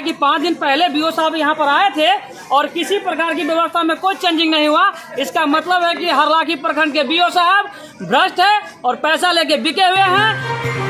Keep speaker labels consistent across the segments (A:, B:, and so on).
A: कि 5 दिन पहले बीओ साहब यहाँ पर आए थे और किसी प्रकार की व्यवस्था में कोई चेंजिंग नहीं हुआ। इसका मतलब है कि हरलाखी प्रखंड के बीओ साहब भ्रष्ट है और पैसा लेके बिके हुए हैं।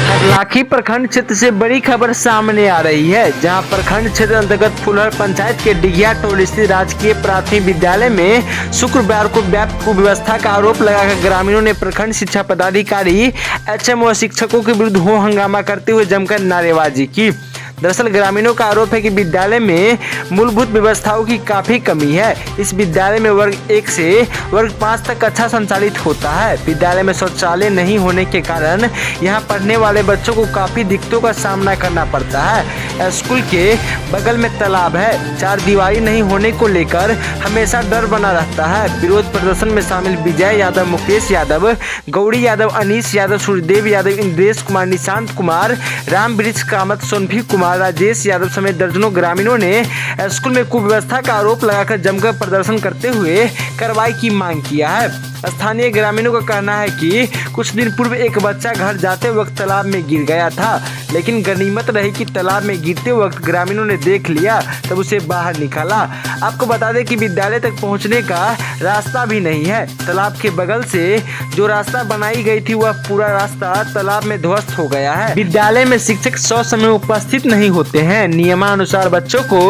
B: हरलाखी प्रखंड क्षेत्र से बड़ी खबर सामने आ रही है, जहां प्रखंड क्षेत्र अंतर्गत फुलहर पंचायत के डिगिया टोल स्थित राजकीय प्राथमिक विद्यालय में शुक्रवार को व्यापक कुव्यवस्था का आरोप लगाकर ग्रामीणों ने प्रखंड शिक्षा पदाधिकारी HM व शिक्षकों के विरुद्ध हो हंगामा करते हुए जमकर नारेबाजी की। दरअसल ग्रामीणों का आरोप है कि विद्यालय में मूलभूत व्यवस्थाओं की काफी कमी है। इस विद्यालय में वर्ग 1 से वर्ग 5 तक कक्षा संचालित होता है। विद्यालय में शौचालय नहीं होने के कारण यहां पढ़ने वाले बच्चों को काफी दिक्कतों का सामना करना पड़ता है। स्कूल के बगल में तालाब है। 4 दीवारी नहीं होने को लेकर हमेशा डर बना रहता है। विरोध प्रदर्शन में शामिल विजय यादव, मुकेश यादव, गौरी यादव, अनीश यादव, सूर्यदेव यादव, इंद्रेश कुमार, निशांत कुमार, राम वृक्ष कामत, सोनभी कुमार, राजेश यादव समेत दर्जनों ग्रामीणों ने स्कूल में कुव्यवस्था का आरोप लगाकर जमकर प्रदर्शन करते हुए कार्रवाई की मांग किया है। स्थानीय ग्रामीणों का कहना है कि कुछ दिन पूर्व एक बच्चा घर जाते वक्त तालाब में गिर गया था, लेकिन गनीमत रही कि तालाब में गिरते वक्त ग्रामीणों ने देख लिया, तब उसे बाहर निकाला। आपको बता दें कि विद्यालय तक पहुंचने का रास्ता भी नहीं है। तालाब के बगल से जो रास्ता बनाई गई थी वह पूरा रास्ता तालाब में ध्वस्त हो गया है। विद्यालय में शिक्षक 100 समय उपस्थित नहीं होते हैं। नियमानुसार बच्चों को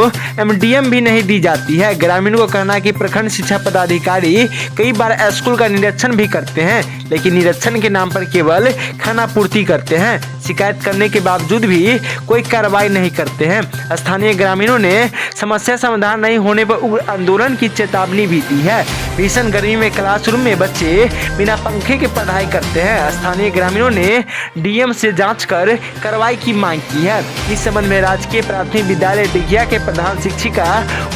B: MDM भी नहीं दी जाती है। ग्रामीणों का कहना है कि प्रखंड शिक्षा पदाधिकारी कई बार स्कूल का निरीक्षण भी करते हैं, लेकिन निरीक्षण के नाम पर केवल खाना पूर्ति करते हैं। शिकायत करने के बावजूद भी कोई कार्रवाई नहीं करते हैं। स्थानीय ग्रामीणों ने समस्या समाधान नहीं होने पर उग्र आंदोलन की चेतावनी भी दी है। भीषण गर्मी में क्लासरूम में बच्चे बिना पंखे के पढ़ाई करते हैं। स्थानीय ग्रामीणों ने DM से जांच कर कार्रवाई की मांग की है। इस संबंध में राजकीय प्राथमिक विद्यालय डिगिया के प्रधान शिक्षिका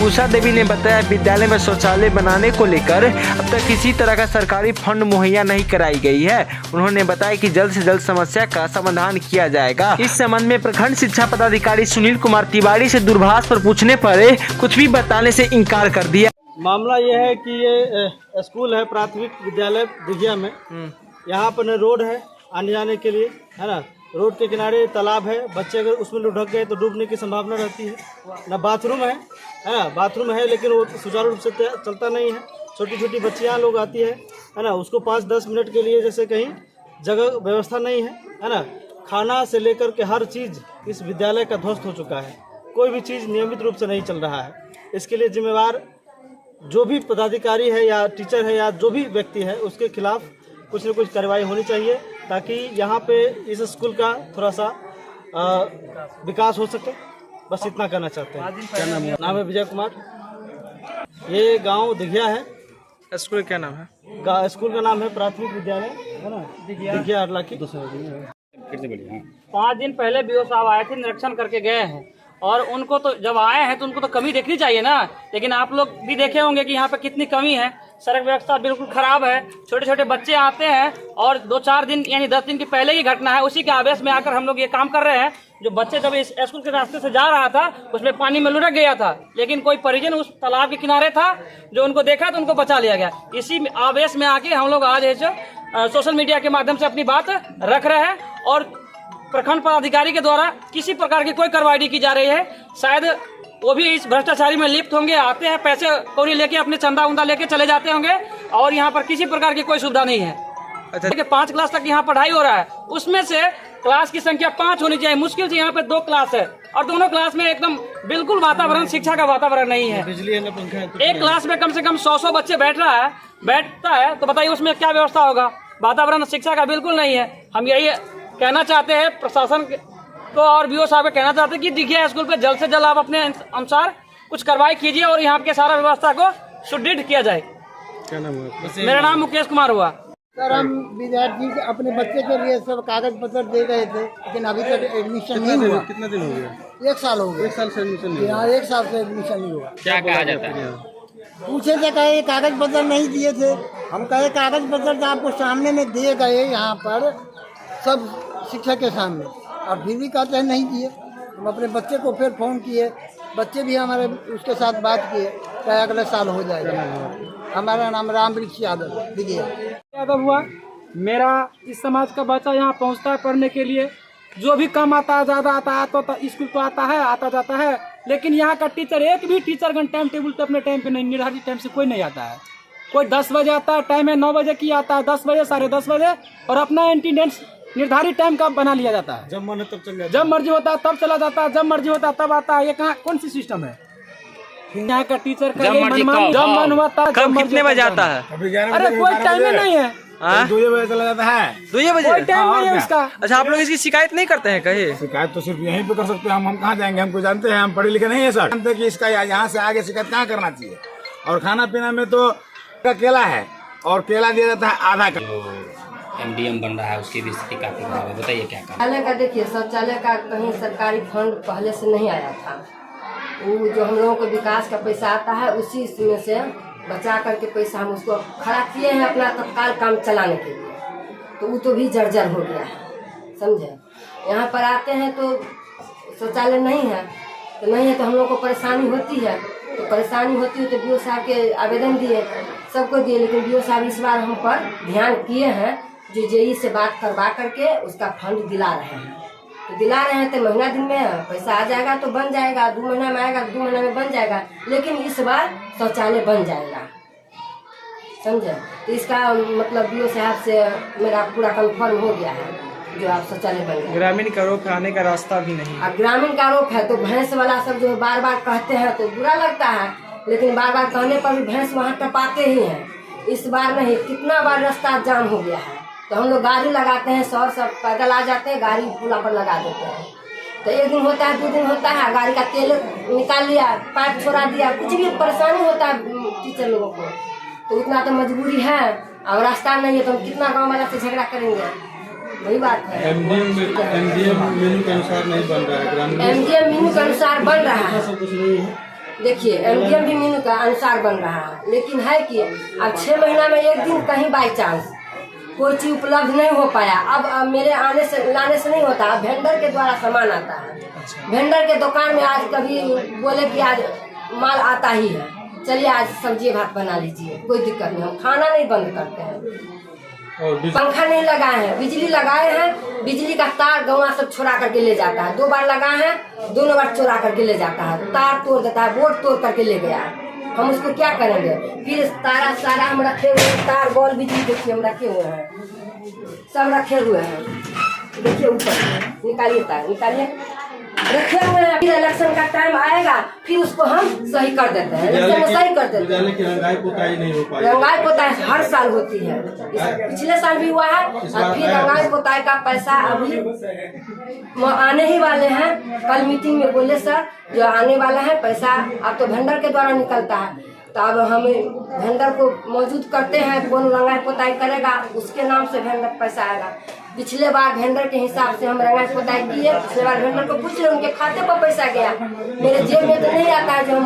B: उषा देवी ने बताया, विद्यालय में शौचालय बनाने को लेकर अब तक किसी तरह का सरकारी फंड मुहैया नहीं कराई गई है। उन्होंने बताया कि जल्द से जल्द समस्या का समाधान किया जाएगा। इस संबंध में प्रखंड शिक्षा पदाधिकारी सुनील कुमार तिवारी से दूरभाष पर पूछने पर कुछ भी बताने से इनकार कर दिया।
C: मामला ये है कि ये स्कूल है प्राथमिक विद्यालय डिगिया में। यहाँ पर न रोड है आने जाने के लिए, है ना। रोड के किनारे तालाब है। बच्चे अगर उसमें लुढ़क गए तो डूबने की संभावना रहती है। न बाथरूम है ना। बाथरूम है लेकिन वो सुचारू रूप से चलता नहीं है। छोटी छोटी बच्चियाँ लोग आती है ना। उसको 5-10 मिनट के लिए जैसे कहीं जगह व्यवस्था नहीं है ना। खाना से लेकर के हर चीज़ इस विद्यालय का ध्वस्त हो चुका है। कोई भी चीज़ नियमित रूप से नहीं चल रहा है। इसके लिए जिम्मेवार जो भी पदाधिकारी है या टीचर है या जो भी व्यक्ति है उसके खिलाफ कुछ न कुछ कार्रवाई होनी चाहिए, ताकि यहाँ पे इस स्कूल का थोड़ा सा विकास हो सके। बस इतना कहना चाहते हैं। क्या नाम है? विजय कुमार। ये गांव दिघिया है।
B: स्कूल क्या नाम है?
C: स्कूल का नाम है प्राथमिक विद्यालय, है ना, दिघिया हरलाखी।
A: 5 दिन पहले बीओ साहब आए थे, निरीक्षण करके गए हैं और उनको तो जब आए हैं तो उनको तो कमी देखनी चाहिए ना। लेकिन आप लोग भी देखे होंगे कि यहाँ पे कितनी कमी है। सड़क व्यवस्था बिल्कुल खराब है। छोटे छोटे बच्चे आते हैं और 2-4 दिन यानी 10 दिन की पहले की घटना है, उसी के आवेश में आकर हम लोग ये काम कर रहे हैं। जो बच्चे जब इस स्कूल के रास्ते से जा रहा था उसमें पानी में लुढ़क गया था, लेकिन कोई परिजन उस तालाब के किनारे था जो उनको देखा तो उनको बचा लिया गया। इसी आवेश में आके हम लोग आज सोशल मीडिया के माध्यम से अपनी बात रख रहे हैं और प्रखंड पदाधिकारी के द्वारा किसी प्रकार की कोई कार्रवाई नहीं की जा रही है। शायद वो भी इस भ्रष्टाचारी में लिप्त होंगे। आते हैं पैसे कौड़ी लेके अपने चंदा उंदा लेके चले जाते होंगे और यहाँ पर किसी प्रकार की कोई सुविधा नहीं है। अच्छा, 5 क्लास तक यहाँ पढ़ाई हो रहा है, उसमें से क्लास की संख्या 5 होनी चाहिए। मुश्किल से यहाँ पे 2 क्लास है और दोनों क्लास में एकदम बिल्कुल वातावरण, शिक्षा का वातावरण नहीं है।
C: बिजली है ना, पंखा है।
A: एक क्लास में कम से कम 100 बच्चे बैठता है तो बताइए उसमें क्या व्यवस्था होगा। वातावरण शिक्षा का बिल्कुल नहीं है। हम यही कहना चाहते हैं प्रशासन को और बीओ साहब को कहना चाहते हैं कि डिगिया स्कूल पे जल्द से जल्द आप अपने अनुसार कुछ कार्रवाई कीजिए और यहाँ के सारा व्यवस्था को सुदृढ़ किया जाए।
C: क्या नाम हुआ?
A: मेरा नाम मुकेश कुमार हुआ।
D: सर, हम विद्यार्थी अपने बच्चे के लिए सब कागज पत्र दे गए थे, लेकिन अभी तक एडमिशन नहीं हुआ।
C: कितना दिन हो गया?
D: 1 साल हो गया।
C: 1 साल से एडमिशन नहीं?
D: यहाँ 1 साल से एडमिशन नहीं हुआ।
A: क्या कहा जाता है?
D: पूछे थे, कहे कागज पत्र नहीं दिए थे। हम कहे कागज पत्र तो आपको सामने में दिए गए यहाँ पर सब शिक्षक के सामने, और फिर भी कहते हैं नहीं दिए। हम अपने बच्चे को फिर फ़ोन किए, बच्चे भी हमारे उसके साथ बात किए, कहे अगले साल हो जाएगा। हमारा नाम राम वृक्ष यादव हुआ।
E: मेरा इस समाज का बच्चा यहाँ पहुँचता है पढ़ने के लिए, जो भी कम आता है ज़्यादा आता है तो स्कूल तो आता है, आता जाता है, लेकिन यहाँ का टीचर, एक भी टीचर का टाइम टेबल तो अपने टाइम पे नहीं, निर्धारित टाइम से कोई नहीं आता है। कोई 10 बजे आता है, टाइम है 9 बजे की आता है, 10 बजे, 10:30 बजे, और अपना अटेंडेंस निर्धारित टाइम का बना लिया जाता है।
C: जब मन है तब चल जाता है,
E: जब मर्जी होता है तब चला जाता है, जब मर्जी होता है तब आता है। ये कहाँ, कौन सी सिस्टम है यहाँ का टीचर का? जब मन हुआ तब,
B: कब कितने बजे आता है?
E: अरे कोई टाइम नहीं है,
C: 2 बजे चला जाता है।
B: 2 बजे?
E: कोई टाइम नहीं है उसका।
B: अच्छा, आप लोग इसकी शिकायत नहीं करते हैं कहीं?
C: शिकायत तो सिर्फ यहीं पे कर सकते हैं हम कहाँ जाएंगे? हमको जानते हैं, हम पढ़े लिखे नहीं है सर, जानते कि इसका यहाँ से आगे शिकायत कहाँ करना चाहिए। और खाना पीना में तो केला है, और केला दिया जाता है आधा का।
F: एमडीएम बन रहा है, उसकी भी स्थिति काफी खराब है, बताइए क्या करें?
G: शौचालय का देखिए, शौचालय का कहीं सरकारी फंड पहले से नहीं आया था। वो जो हम लोगों को विकास का पैसा आता है उसी में से बचा करके पैसा हम उसको खड़ा किए हैं अपना तत्काल काम चलाने के लिए, तो वो तो भी जर्जर हो गया है, समझे। यहाँ पर आते हैं तो शौचालय नहीं है, तो नहीं है तो हम लोग को परेशानी होती है, तो परेशानी होती है तो बीओ साहब के आवेदन दिए, सबको दिए, लेकिन बीओ साहब इस बार हम पर ध्यान किए हैं, जो जेई से बात करवा करके उसका फंड दिला रहे हैं। तो दिला रहे हैं तो महीना दिन में पैसा आ जाएगा तो बन जाएगा, 2 महीना में आएगा 2 महीना में बन जाएगा, लेकिन इस बार शौचालय बन जाएगा, समझे। तो इसका मतलब बीओ साहब से मेरा पूरा कंफर्म हो गया है, जो आप शौचालय बन गया।
B: ग्रामीण का आरोप आने का रास्ता भी नहीं।
G: अब ग्रामीण का आरोप है तो भैंस वाला सब जो बार बार कहते हैं तो बुरा लगता है, लेकिन बार बार कहने पर भी भैंस वहाँ टपाते ही हैं। इस बार नहीं, कितना बार रास्ता जाम हो गया है, तो हम लोग गाड़ी लगाते हैं, सब पैदल आ जाते हैं, गाड़ी पुला पर लगा देते हैं। तो 1 दिन होता है, 2 दिन होता है, गाड़ी का तेल निकाल लिया, पाइप छोड़ा दिया, कुछ भी परेशानी होता है टीचर लोगों को, तो उतना तो मजबूरी है। और रास्ता नहीं है तो हम कितना गाँव वाला से झगड़ा करेंगे, वही बात है।
C: एमडीएम मेनू के अनुसार नहीं बन रहा है, ग्रामीण
G: एमडीएम मेनू के अनुसार बन रहा है।
C: कुछ नहीं है।
G: देखिए, एमडीएम भी मेनू का अनुसार बन रहा है, लेकिन है कि अब 6 महीना में 1 दिन कहीं बाई चांस कोई चीज उपलब्ध नहीं हो पाया। अब मेरे आने से लाने से नहीं होता, वेंडर के द्वारा सामान आता है। वेंडर के दुकान में आज कभी बोले कि आज माल आता ही है, चलिए आज सब्जी भात बना लीजिए, कोई दिक्कत नहीं, हम खाना नहीं बंद करते हैं। पंखा नहीं लगाए हैं, बिजली लगाए हैं, बिजली का तार गौवा सब छोड़ा करके ले जाता है। 2 बार लगाए हैं, दोनों बार चोरा करके ले जाता है, तार तोड़ देता है, बोर्ड तोड़ करके ले गया है। हम उसको क्या करेंगे? फिर तारा सारा हम रखे हुए हैं, तार बॉल बिजली देखिए हम रखे हुए हैं, सब रखे हुए हैं, देखिए ऊपर निकालिए, तार निकालिए, रखे हुए हैं। फिर इलेक्शन का टाइम आएगा, फिर उसको हम सही कर देते हैं, इलेक्शन में सही कर देते हैं।
C: विद्यालय की रंगाई पुताई नहीं हो पाई।
G: रंगाई पोताई हर साल होती है, पिछले साल भी हुआ है, और फिर रंगाई पोताई का पैसा अभी आने ही वाले हैं। कल मीटिंग में बोले सर जो आने वाला है पैसा, अब तो वेंडर के द्वारा निकलता है, तो अब हम वेंडर को मौजूद करते हैं, कौन रंगाई पोताई करेगा उसके नाम से वेंडर पैसा आएगा। पिछले बार वेंडर के हिसाब से हम रंगाई पोताई किए, पिछले बार वेंडर को पूछ ले, उनके खाते पर पैसा गया, मेरे जेब में तो नहीं आता है जो हम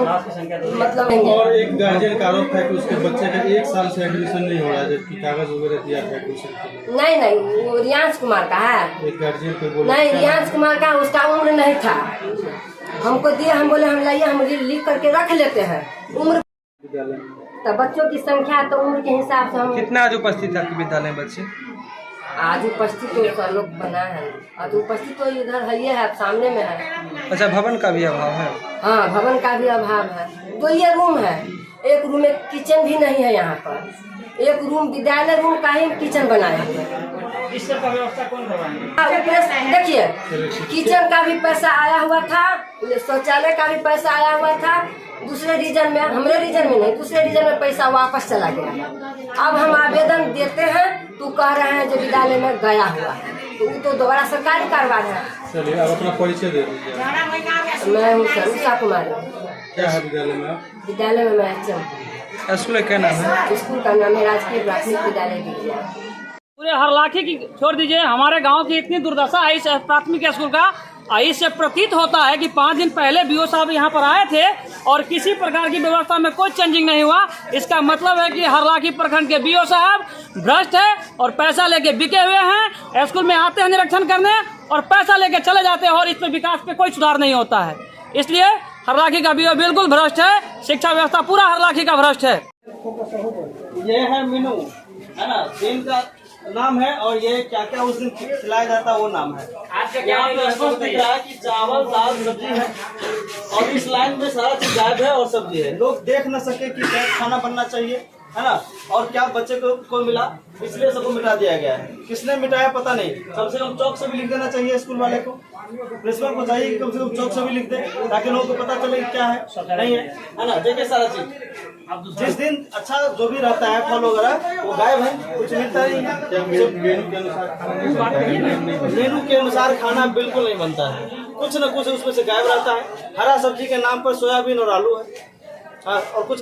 G: मतलब।
C: और एक गार्जियन का आरोप है कि उसके बच्चे का 1 साल से एडमिशन नहीं हो रहा है, जबकि कागज वगैरह दिया था एडमिशन के लिए।
G: नहीं, वो रियांश कुमार का है।
C: एक गार्जियन को बोला
G: नहीं, रियांश कुमार का उसका उम्र नहीं था, हमको दिए, हम बोले हम लाइए, हम लिख करके रख लेते हैं उम्र। तो बच्चों की संख्या तो उम्र के हिसाब से हम।
B: कितना आज उपस्थित है विद्यालय में बच्चे?
G: आज उपस्थित तो सर लोग बना है, आज उपस्थित तो इधर है, ये है सामने में है।
B: अच्छा, भवन का भी अभाव है?
G: हाँ, भवन का भी अभाव है। तो ये रूम है, एक रूम में किचन भी नहीं है यहाँ पर, एक रूम विद्यालय रूम का ही किचन बनाया है।
A: इस सब का व्यवस्था कौन करवाएंगे?
G: देखिए, किचन का भी पैसा आया हुआ था, शौचालय का भी पैसा आया हुआ था, दूसरे रीजन में, हमारे रीजन में नहीं, दूसरे रीजन में पैसा वापस चला गया। अब हम आवेदन देते हैं तो कह रहे हैं जो विद्यालय में गया हुआ है, तो वो तो दोबारा सरकारी कारोबार है।
C: चलिए, अब अपना परिचय दे दीजिए।
G: मैं हूँ सर उषा कुमारी।
C: क्या है विद्यालय में?
G: विद्यालय में मैं
B: स्कूल क्या नाम है?
G: स्कूल का नाम है राजकीय प्राथमिक विद्यालय दिया।
A: पूरे हरलाखी की छोड़ दीजिए, हमारे गांव की इतनी दुर्दशा है इस प्राथमिक स्कूल का। इससे प्रतीत होता है कि 5 दिन पहले बीओ साहब यहाँ पर आए थे और किसी प्रकार की व्यवस्था में कोई चेंजिंग नहीं हुआ। इसका मतलब है कि हरलाखी प्रखंड के बीओ साहब भ्रष्ट है और पैसा लेके बिके हुए हैं। स्कूल में आते हैं निरीक्षण करने और पैसा लेके चले जाते हैं और इस पे विकास पे कोई सुधार नहीं होता है। इसलिए हरलाखी का बीओ बिल्कुल भ्रष्ट है, शिक्षा व्यवस्था पूरा हरलाखी का भ्रष्ट है।
C: ये है मीनू, है ना, दिन का नाम है और ये क्या क्या उस दिन खिलाया जाता है वो नाम है।
A: आज का क्या
C: यहाँ पे
A: रिस्पॉन्स
C: दिख रहा है कि चावल दाल सब्जी है और इस लाइन में सारा चीज गायब है और सब्जी है। लोग देख न सके कि क्या खाना बनना चाहिए, है ना, और क्या बच्चे को मिला, इसलिए सबको मिटा दिया गया है। किसने मिटाया पता नहीं। कम से कम चौक से भी लिख देना चाहिए स्कूल वाले को, प्रिंसिपल को चाहिए कि कम से कम चौक से भी लिख दे ताकि लोगों को पता चले क्या है नहीं है ना। देखिए सारा चीज जिस दिन अच्छा जो भी रहता है फल वगैरह वो गायब है, कुछ मिलता नहीं है। मेनू के अनुसार खाना बिल्कुल नहीं बनता है, कुछ न कुछ उसमें से गायब रहता है। हरा सब्जी के नाम पर सोयाबीन और आलू है और कुछ